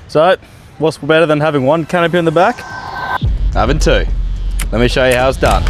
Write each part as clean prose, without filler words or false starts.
So, what's better than having one canopy on the back? Having two. Let me show you how it's done.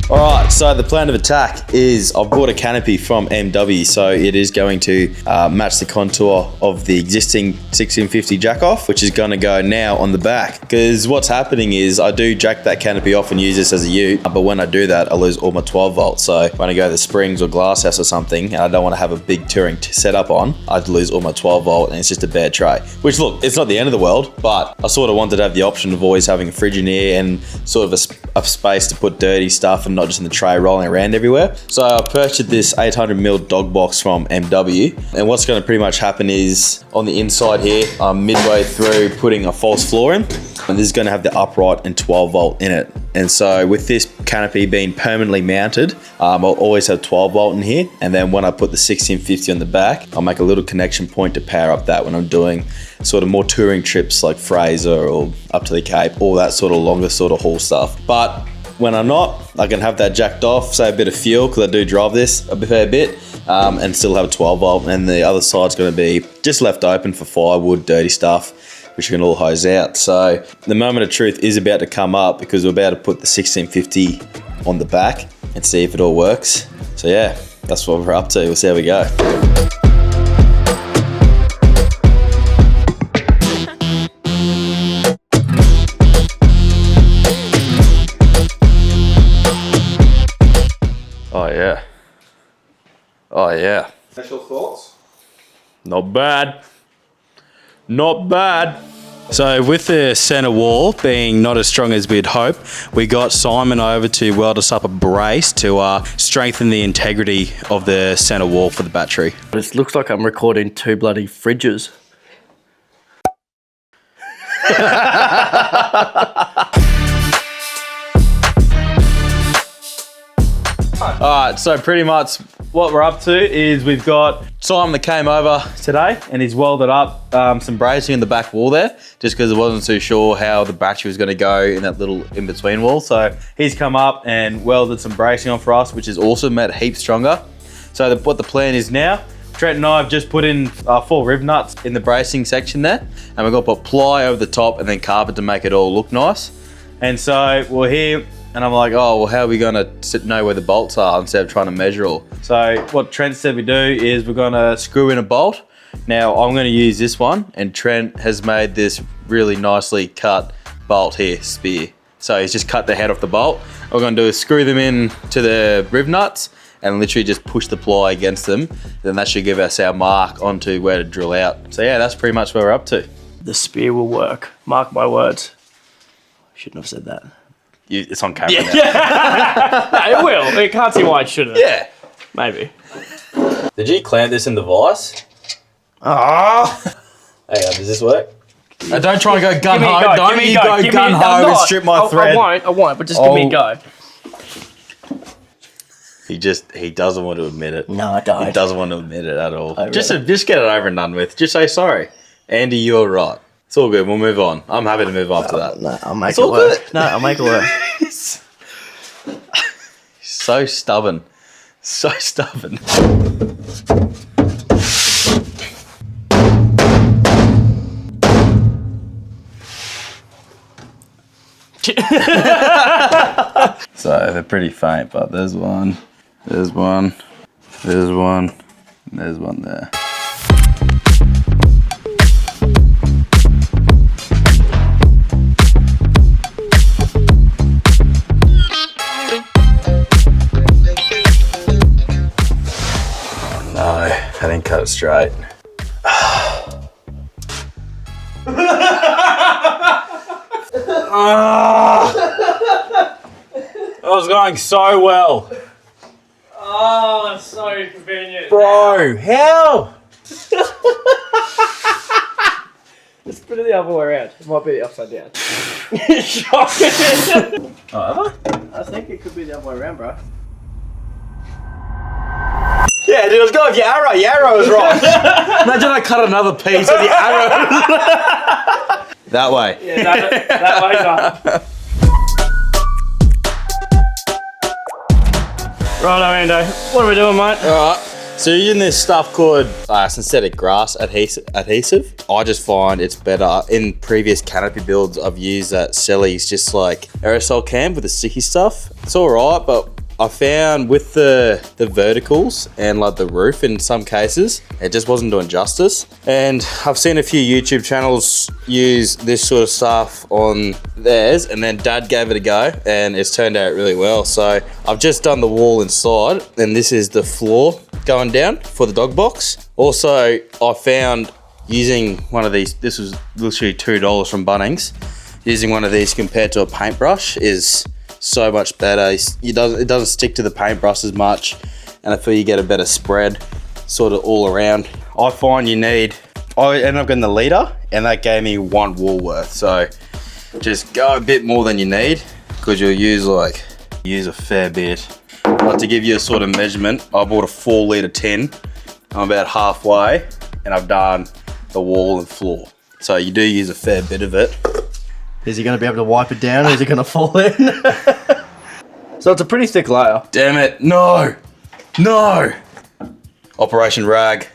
Alright, so the plan of attack is I've bought a canopy from MW, so it is going to match the contour of the existing 1650 jack off, which is going to go now on the back. Because what's happening is I do jack that canopy off and use this as a ute, but when I do that, I lose all my 12 volts. So when I go to the Springs or Glasshouse or something, and I don't want to have a big touring setup on, I'd lose all my 12 volt and it's just a bad tray. Which look, it's not the end of the world, but I sort of wanted to have the option of always having a fridge in here and sort of a space to put dirty stuff and not just in the tray rolling around everywhere. So I purchased this 800ml dog box from MW, and what's going to pretty much happen is on the inside here, I'm midway through putting a false floor in, and this is going to have the upright and 12 volt in it. And so with this canopy being permanently mounted, I'll always have 12 volt in here, and then when I put the 1650 on the back, I'll make a little connection point to power up that when I'm doing sort of more touring trips like Fraser or up to the Cape, all that sort of longer sort of haul stuff. But when I'm not, I can have that jacked off, save a bit of fuel, because I do drive this a fair bit, and still have a 12 volt. And the other side's going to be just left open for firewood, dirty stuff, which you can all hose out. So the moment of truth is about to come up, because we're about to put the 1650 on the back and see if it all works. So yeah, that's what we're up to. We'll see how we go. Oh yeah. Oh yeah. Initial thoughts? Not bad. Not bad. So with the center wall being not as strong as we'd hope, we got Simon over to weld us up a brace to strengthen the integrity of the center wall for the battery. It looks like I'm recording two bloody fridges. Alright, so pretty much what we're up to is we've got Simon that came over today and he's welded up some bracing in the back wall there, just because I wasn't too sure how the battery was going to go in that little in-between wall. So he's come up and welded some bracing on for us, which is also made heaps stronger. So what the plan is now, Trent and I have just put in 4 rib nuts in the bracing section there, and we're going to put ply over the top and then carpet to make it all look nice. And so we're here, and I'm like, oh, well, how are we gonna know where the bolts are instead of trying to measure all? So what Trent said we do is we're gonna screw in a bolt. Now I'm gonna use this one, and Trent has made this really nicely cut bolt here, spear. So he's just cut the head off the bolt. What we're gonna do is screw them in to the rib nuts and literally just push the ply against them. Then that should give us our mark onto where to drill out. So yeah, that's pretty much where we're up to. The spear will work. Mark my words. I shouldn't have said that. It's on camera now. Yeah. No, it will. You can't see why it shouldn't. Yeah. Maybe. Did you clamp this in the vise? Ah. Hang on, does this work? Don't try and go gun ho. Go. Don't you go gun ho and strip my thread. I won't, but just give me a go. He doesn't want to admit it. No, I don't. He doesn't want to admit it at all. Really? Just get it over and done with. Just say sorry. Andy, you're right. It's all good. We'll move on. I'm happy to move after that. No, I'll make It's it all work. good. No, I'll make it work. So stubborn. So stubborn. So they're pretty faint, but there's one, there's one, there's one, and there's one there. No, I didn't cut it straight. That was going so well. Oh, that's so convenient. Bro, how? Let's put it the other way around. It might be the upside down. Oh, I think it could be the other way around, bro. yeah, dude, I was going with your arrow. Your arrow was right. Imagine I cut another piece of the arrow. That way. Yeah, that way's up. Righto, Ando. What are we doing, mate? Alright, So using this stuff called synthetic grass adhesive, I just find it's better. In previous Canopy builds, I've used that Selly's just like aerosol can with the sticky stuff. It's all right, but I found with the verticals and like the roof in some cases, it just wasn't doing justice. And I've seen a few YouTube channels use this sort of stuff on theirs, and then Dad gave it a go and it's turned out really well. So I've just done the wall inside, and this is the floor going down for the dog box. Also, I found using one of these, this was literally $2 from Bunnings, using one of these compared to a paintbrush is so much better. It doesn't stick to the paintbrush as much, and I feel you get a better spread sort of all around. I find I ended up getting the litre, and that gave me 1 wall worth. So just go a bit more than you need, because you'll use a fair bit. But to give you a sort of measurement, I bought a 4 litre tin. I'm about halfway, and I've done the wall and floor. So you do use a fair bit of it. Is he going to be able to wipe it down, or is it going to fall in? So it's a pretty thick layer. Damn it, no. Operation rag.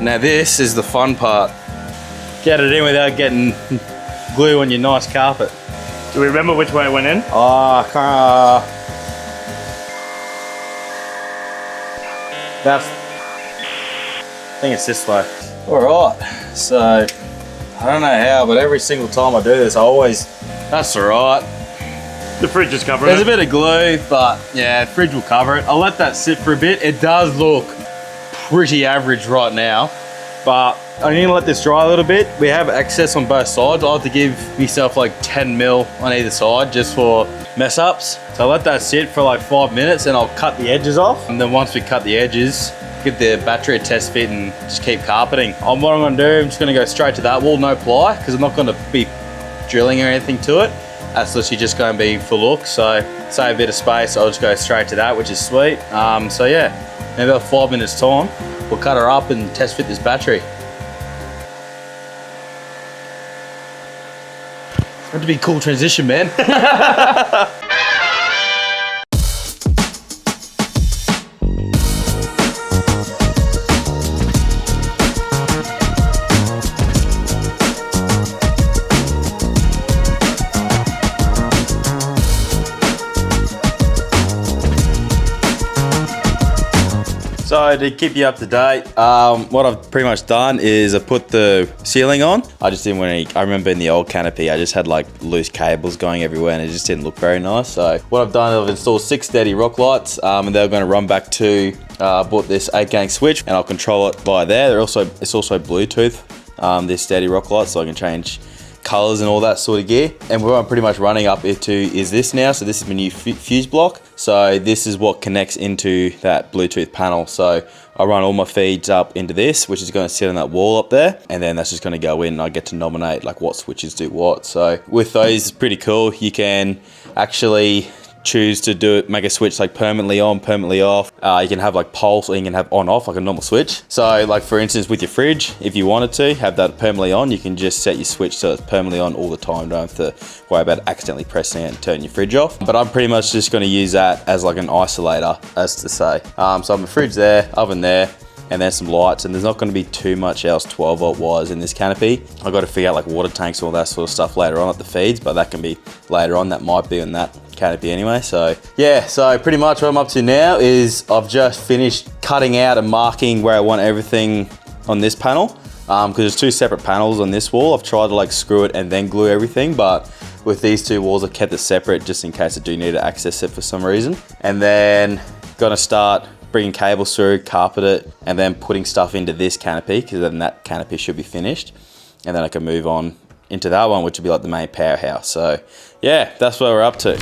Now this is the fun part. Get it in without getting glue on your nice carpet. Do we remember which way it went in? I think it's this way. All right, so I don't know how, but every single time I do this, that's all right. The fridge is covering There's it. a bit of glue, but yeah, the fridge will cover it. I'll let that sit for a bit. It does look pretty average right now, but I need to let this dry a little bit. We have excess on both sides. I have to give myself like 10 mil on either side just for mess ups. So I'll let that sit for like 5 minutes, and I'll cut the edges off. And then once we cut the edges, get the battery test fit and just keep carpeting. What I'm gonna do, I'm just gonna go straight to that wall, no ply, because I'm not gonna be drilling or anything to it. That's literally just gonna be for look. So save a bit of space, I'll just go straight to that, which is sweet. So yeah, in about 5 minutes time, we'll cut her up and test fit this battery. It's meant to be a cool transition, man. So to keep you up to date, what I've pretty much done is I put the ceiling on. I just didn't want any, I remember in the old Canopy, I just had like loose cables going everywhere and it just didn't look very nice. So what I've done, I've installed 6 steady rock lights, and they're going to run back to, I bought this 8-gang switch and I'll control it by there. It's also Bluetooth, this steady rock light, so I can change colors and all that sort of gear. And what I'm pretty much running up into is this now. So this is my new fuse block. So this is what connects into that Bluetooth panel. So I run all my feeds up into this, which is going to sit on that wall up there. And then that's just going to go in and I get to nominate like what switches do what. So with those, it's pretty cool. You can actually choose to do it, make a switch like permanently on, permanently off. You can have like pulse, or you can have on off like a normal switch. So like for instance with your fridge, if you wanted to have that permanently on, you can just set your switch so it's permanently on all the time. Don't have to worry about accidentally pressing it and turning your fridge off. But I'm pretty much just going to use that as like an isolator, as to say. So I have a fridge there, oven there, and then some lights, and there's not going to be too much else 12 volt wires in this Canopy. I've got to figure out like water tanks and all that sort of stuff later on at the feeds, but that can be later on. That might be on that Canopy anyway. So yeah, so pretty much what I'm up to now is I've just finished cutting out and marking where I want everything on this panel, because there's 2 separate panels on this wall. I've tried to like screw it and then glue everything, but with these 2 walls I've kept it separate just in case I do need to access it for some reason. And then gonna start bringing cables through, carpet it, and then putting stuff into this Canopy, because then that Canopy should be finished. And then I can move on into that one, which would be like the main powerhouse. So yeah, that's where we're up to.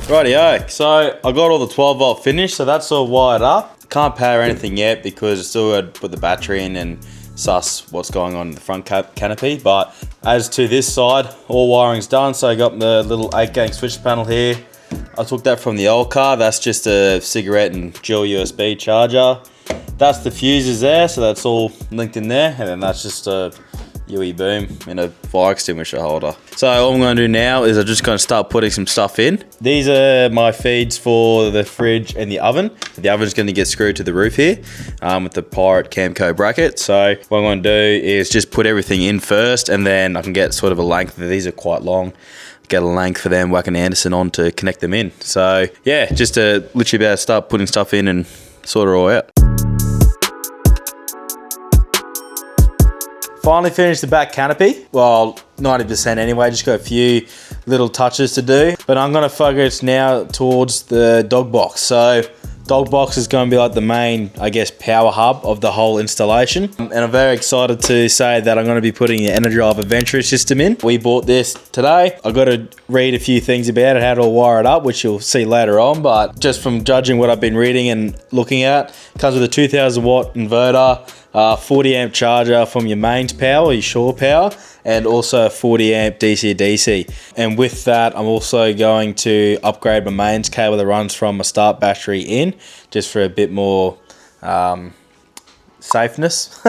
Rightio, so I got all the 12 volt finished, so that's all wired up. Can't power anything yet because I still got to put the battery in and suss what's going on in the front Canopy. But as to this side, all wiring's done. So I got the little 8-gang switch panel here. I took that from the old car. That's just a cigarette and dual USB charger. That's the fuses there, so that's all linked in there. And then that's just a UE boom in a fire extinguisher holder. So all I'm going to do now is I'm just going to start putting some stuff in. These are my feeds for the fridge and the oven. The oven's going to get screwed to the roof here with the Pirate Camco bracket. So what I'm going to do is just put everything in first, and then I can get sort of a length. These are quite long. Get a length for them, whack an Anderson on to connect them in. So yeah, just to literally be able to start putting stuff in and sort it all out. Finally finished the back canopy. Well, 90% anyway, just got a few little touches to do. But I'm gonna focus now towards the dog box. So dog box is gonna be like the main, I guess, power hub of the whole installation. And I'm very excited to say that I'm gonna be putting the Energive Adventure system in. We bought this today. I gotta read a few things about it, how to wire it up, which you'll see later on. But just from judging what I've been reading and looking at, it comes with a 2000 watt inverter, 40 amp charger from your mains power, your shore power, and also a 40 amp DC to DC. And with that, I'm also going to upgrade my mains cable that runs from my start battery in, just for a bit more safeness.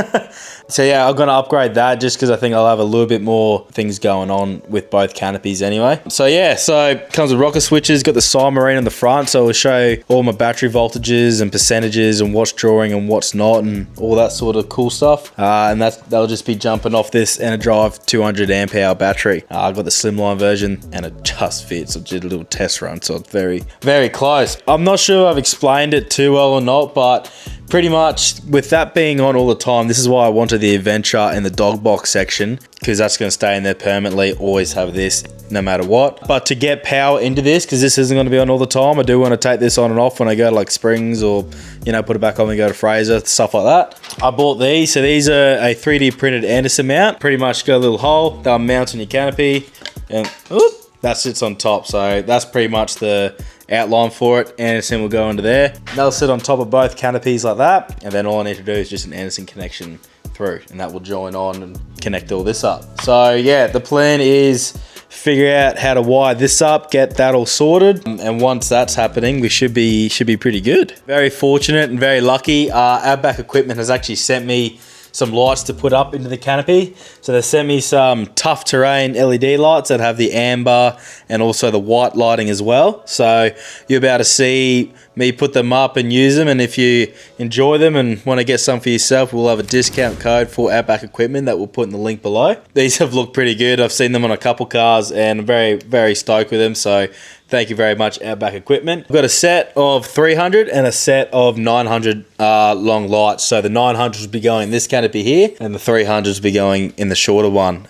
So yeah, I'm gonna upgrade that just because I think I'll have a little bit more things going on with both canopies anyway. So yeah, so comes with rocker switches, got the Simarine on the front, so it'll show all my battery voltages and percentages and what's drawing and what's not and all that sort of cool stuff. And that'll just be jumping off this Energive 200 amp hour battery. I've got the slimline version and it just fits. I did a little test run, so it's very, very close. I'm not sure I've explained it too well or not, but pretty much with that being on all the time, this is why I wanted the Adventure in the dog box section, because that's going to stay in there permanently. Always have this no matter what. But to get power into this, because this isn't going to be on all the time, I do want to take this on and off when I go to like Springs or, you know, put it back on and go to Fraser, stuff like that. I bought these. So these are a 3D printed Anderson mount. Pretty much got a little hole, they'll mount on your canopy and that sits on top. So that's pretty much the outline for it. Anderson will go into there. They'll sit on top of both canopies like that. And then all I need to do is just an Anderson connection through, and that will join on and connect all this up. So yeah, the plan is figure out how to wire this up, get that all sorted, and once that's happening, we should be pretty good. Very fortunate and very lucky. Outback Equipment has actually sent me some lights to put up into the canopy. So they sent me some tough terrain LED lights that have the amber and also the white lighting as well. So you'll be able to see me put them up and use them. And if you enjoy them and want to get some for yourself, we'll have a discount code for Outback Equipment that we'll put in the link below. These have looked pretty good. I've seen them on a couple cars and I'm very, very stoked with them. So thank you very much, Outback Equipment. I've got a set of 300 and a set of 900 long lights. So the 900s will be going in this canopy here and the 300s will be going in the shorter one.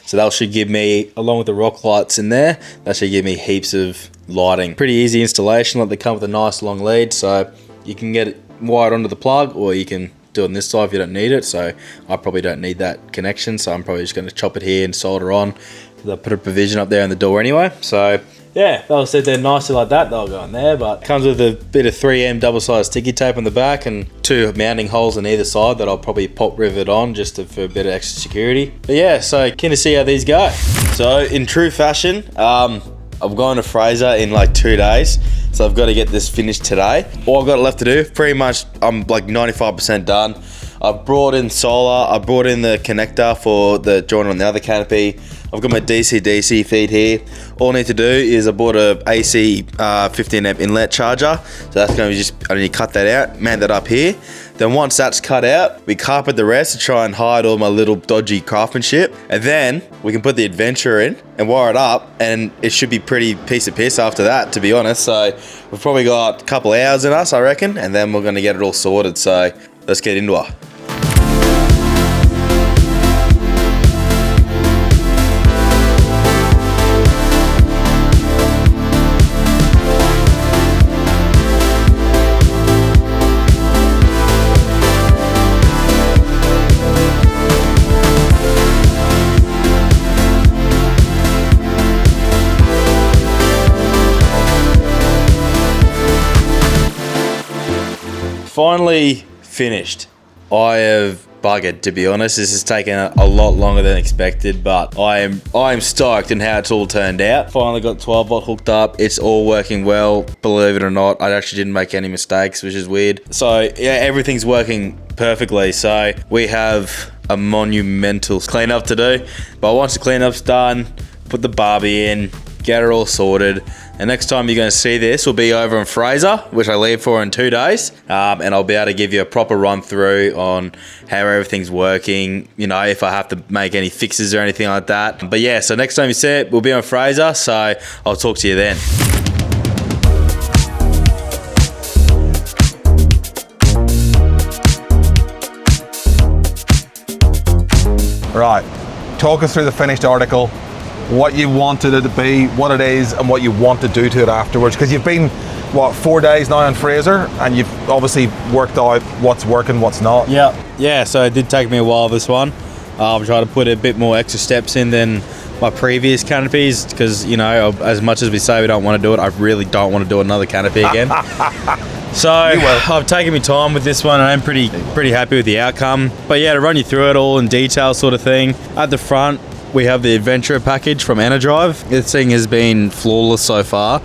So that should give me, along with the rock lights in there, that should give me heaps of lighting. Pretty easy installation, like they come with a nice long lead. So you can get it wired onto the plug or you can do it on this side if you don't need it. So I probably don't need that connection. So I'm probably just going to chop it here and solder on. They'll put a provision up there in the door anyway. So yeah, they'll sit there nicely like that. They'll go in there, but it comes with a bit of 3M double-sized sticky tape on the back and 2 mounting holes on either side that I'll probably pop rivet on just for a bit of extra security. But yeah, so keen to see how these go. So in true fashion, I'm going to Fraser in like 2 days. So I've got to get this finished today. All I've got left to do, pretty much I'm like 95% done. I've brought in solar, I brought in the connector for the joint on the other canopy. I've got my DC-DC feed here. All I need to do is I bought a AC 15 amp inlet charger. So that's going to be just, I need to cut that out, mount that up here. Then once that's cut out, we carpet the rest to try and hide all my little dodgy craftsmanship. And then we can put the Adventure in and wire it up and it should be pretty piece of piss after that, to be honest. So we've probably got a couple hours in us, I reckon, and then we're going to get it all sorted. So let's get into it. Finally finished. I have buggered, to be honest. This has taken a lot longer than expected, but I am stoked in how it's all turned out. Finally got 12 volt hooked up. It's all working well. Believe it or not, I actually didn't make any mistakes, which is weird. So yeah, everything's working perfectly. So we have a monumental cleanup to do. But once the cleanup's done, put the barbie in, get it all sorted. And next time you're going to see this will be over in Fraser, which I leave for in 2 days. And I'll be able to give you a proper run through on how everything's working, you know, if I have to make any fixes or anything like that. But yeah, so next time you see it, we'll be on Fraser. So I'll talk to you then. Right, talk us through the finished article, what you wanted it to be, what it is, and what you want to do to it afterwards. Because you've been, what, 4 days now on Fraser, and you've obviously worked out what's working, what's not. Yeah, so it did take me a while, this one. I've tried to put a bit more extra steps in than my previous canopies, because, you know, as much as we say we don't want to do it, I really don't want to do another canopy again. So I've taken my time with this one, and I'm pretty happy with the outcome. But yeah, to run you through it all in detail sort of thing. At the front, we have the Adventurer package from Enerdrive. This thing has been flawless so far.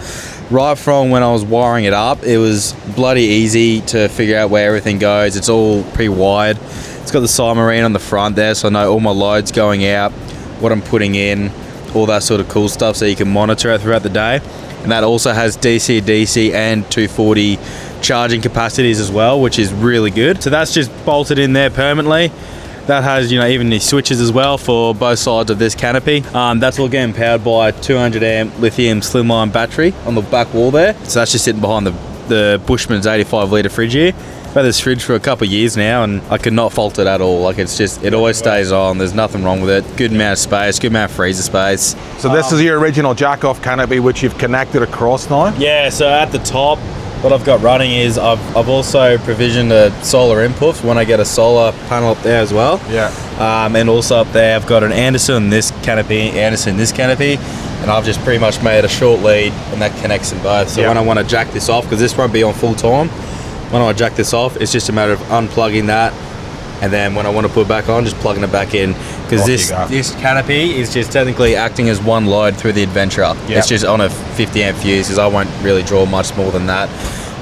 Right from when I was wiring it up, it was bloody easy to figure out where everything goes. It's all pre-wired. It's got the submarine on the front there, so I know all my loads going out, what I'm putting in, all that sort of cool stuff, so you can monitor it throughout the day. And that also has DC to DC and 240 charging capacities as well, which is really good. So that's just bolted in there permanently. That has, you know, even the switches as well for both sides of this canopy. That's all getting powered by a 200 amp lithium slimline battery on the back wall there. So that's just sitting behind the Bushman's 85 litre fridge here. I've had this fridge for a couple of years now, and I could not fault it at all. Like, it's just, it always stays on. There's nothing wrong with it. Good amount of space, good amount of freezer space. So this is your original jack-off canopy, which you've connected across now? Yeah, so at the top, what I've got running is I've also provisioned a solar input for when I get a solar panel up there as well. Yeah. And also up there, I've got an Anderson in this canopy, and I've just pretty much made a short lead, and that connects them both. So when I want to jack this off, because this won't be on full time, when I jack this off, it's just a matter of unplugging that, and then when I want to put it back on, just plugging it back in. Because this canopy is just technically acting as one load through the Adventurer. It's just on a 50 amp fuse, because I won't really draw much more than that.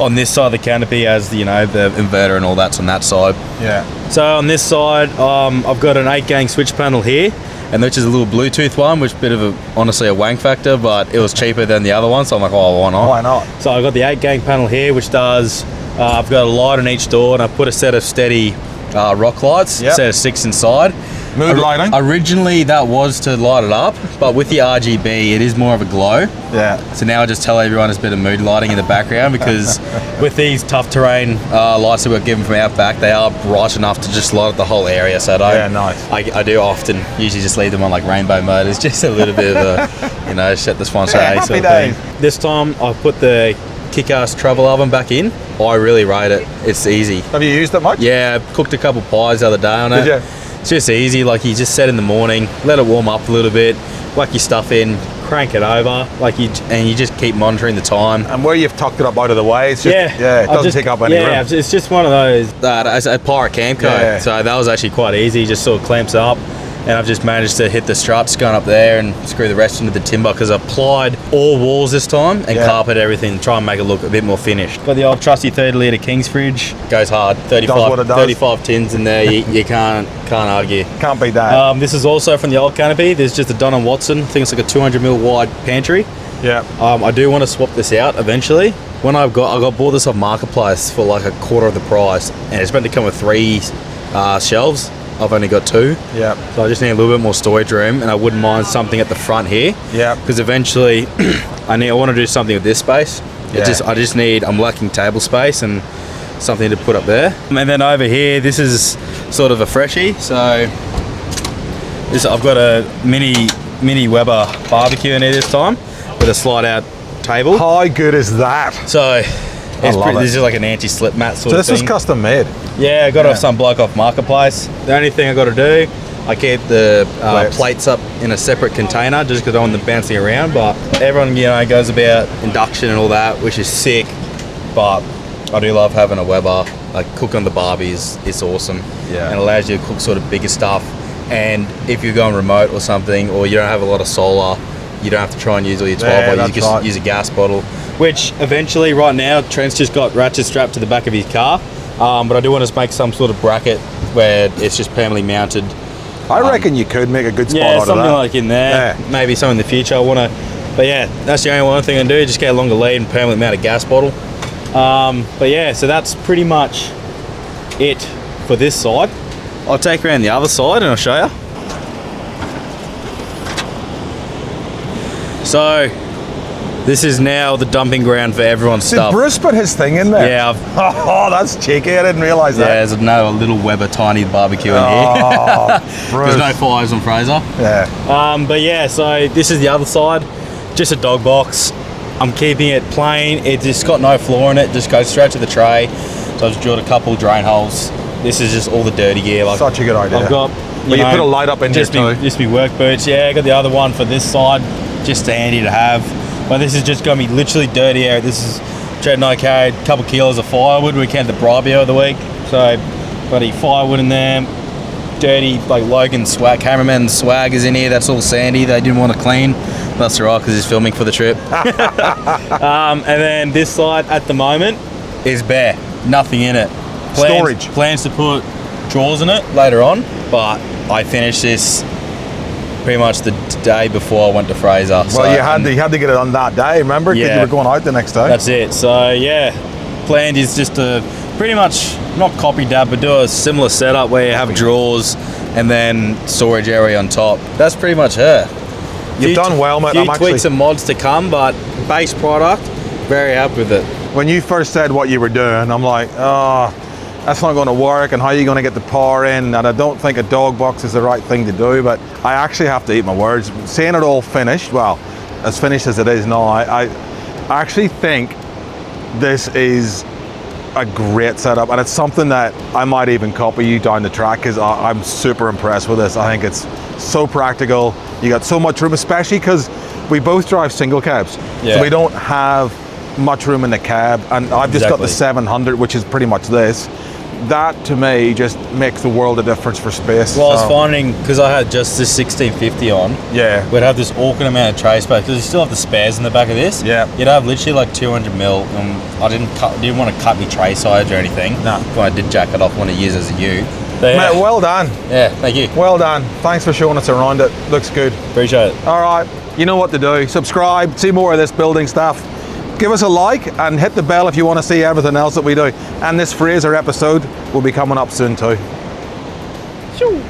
On this side of the canopy, as the, you know, the inverter and all that's on that side. Yeah. So on this side, I've got an 8-gang switch panel here, and which is a little Bluetooth one, which is a bit of honestly a wank factor, but it was cheaper than the other one, so I'm like, oh, why not? Why not? So I've got the 8-gang panel here, which does, I've got a light on each door, and I put a set of steady rock lights, a set of 6 inside. Mood lighting? Originally that was to light it up, but with the RGB it is more of a glow. Yeah. So now I just tell everyone there's a bit of mood lighting in the background, because with these tough terrain lights that we're given from out back, they are bright enough to just light up the whole area. So I do often usually just leave them on like rainbow mode. It's just a little bit of a, you know, set this one straight sort of thing. This time I've put the kick-ass travel oven back in. I really rate it. It's easy. Have you used it much? Yeah, I cooked a couple pies the other day on it. Did you? It's just easy. Like, you just set in the morning, let it warm up a little bit, whack your stuff in, crank it over, and you just keep monitoring the time. And where you've tucked it up out of the way, it's just, it doesn't take up any room. Yeah, it's just one of those. It's a Pirate Camco, so that was actually quite easy. Just sort of clamps up. And I've just managed to hit the struts going up there and screw the rest into the timber, because I applied all walls this time and carpet everything, try and make it look a bit more finished. Got the old trusty 30 litre King's fridge. Goes hard. 35 tins in there. You can't argue. Can't beat that. This is also from the old canopy. There's just a Don & Watson. I think it's like a 200mm wide pantry. Yeah. I do want to swap this out eventually. When I bought this off Marketplace for like a quarter of the price, and it's meant to come with 3 shelves. I've only got 2. Yeah. So I just need a little bit more storage room, and I wouldn't mind something at the front here. Yeah. Because eventually I want to do something with this space. Yeah. I'm lacking table space and something to put up there. And then over here, this is sort of a freshie. So I've got a mini Weber barbecue in here this time with a slide out table. How good is that? So this is like an anti-slip mat sort of thing. So this was custom made? Yeah, I got off some bloke off Marketplace. The only thing I got to do, I keep the plates up in a separate container just because I don't want them bouncing around. But everyone, you know, goes about induction and all that, which is sick. But I do love having a Weber. Like, cooking on the barbie is awesome. Yeah. And it allows you to cook sort of bigger stuff. And if you're going remote or something, or you don't have a lot of solar, you don't have to try and use all your 12 volt. You just use a gas bottle. Which eventually, right now, Trent's just got ratchet strapped to the back of his car. but I do want to make some sort of bracket where it's just permanently mounted. I reckon you could make a good spot Yeah, out of something that. like in there. Yeah. Maybe some in the future. I want to, but yeah, that's the only one thing I can do. Just get a longer lead and permanently mount a gas bottle. But yeah, so that's pretty much it for this side. I'll take around the other side and I'll show you. So this is now the dumping ground for everyone's Did stuff. Bruce put his thing in there? Yeah, Oh, that's cheeky. I didn't realise that. there's a little Weber tiny barbecue in here. Oh, Bruce. There's no fires on Fraser. Yeah. But yeah, so this is the other side, just a dog box. I'm keeping it plain. It's just got no floor in it. Just goes straight to the tray. So I've just drilled a couple drain holes. This is just all the dirty gear. Like, Such a good idea. I've got. Well, you put a light up in here just too. Just be work boots. Yeah, I got the other one for this side, just handy to have. But this is just gonna be literally dirty air. This is Jed and I carried a couple kilos of firewood. We came to the Bribio of the week, so bloody firewood in there. Dirty, like Logan's swag, cameraman's swag is in here. That's all sandy. They didn't want to clean. That's all right because he's filming for the trip. And then this side at the moment is bare, nothing in it. Storage. Plans to put drawers in it later on, but I finished this pretty much the day before I went to Fraser. Well, you had to get it on that day, remember? Because Yeah. you were going out the next day. That's it. So yeah, planned is just to pretty much not copy that, but do a similar setup where you have drawers and then storage area on top. That's pretty much her. You've done well, mate. Few I'm tweaks actually, and mods to come, but base product, very happy with it. when you first said what you were doing, I'm like, oh, that's not going to work, and how are you going to get the power in? And I don't think a dog box is the right thing to do, but I actually have to eat my words. Seeing it all finished, well, as finished as it is now, I actually think this is a great setup, and it's something that I might even copy you down the track because I'm super impressed with this. I think it's so practical. You got so much room, especially because we both drive single cabs, Yeah. so we don't have much room in the cab, and I've just got the Exactly. 700, which is pretty much this. That to me just makes the world of difference for space. Well, I So, was finding, because I had just this 1650 on, yeah, we'd have this awkward amount of tray space because you still have the spares in the back of this. Yeah. You'd have literally like 200 mil, and I didn't want to cut me tray size or anything. No. When I did jack it off, I want to use as a U. But yeah, mate, well done. yeah, thank you. Well done. Thanks for showing us around it. Looks good. Appreciate it. All right, you know what to do. Subscribe, see more of this building stuff. Give us a like and hit the bell if you want to see everything else that we do. And this Fraser episode will be coming up soon too. Shoo.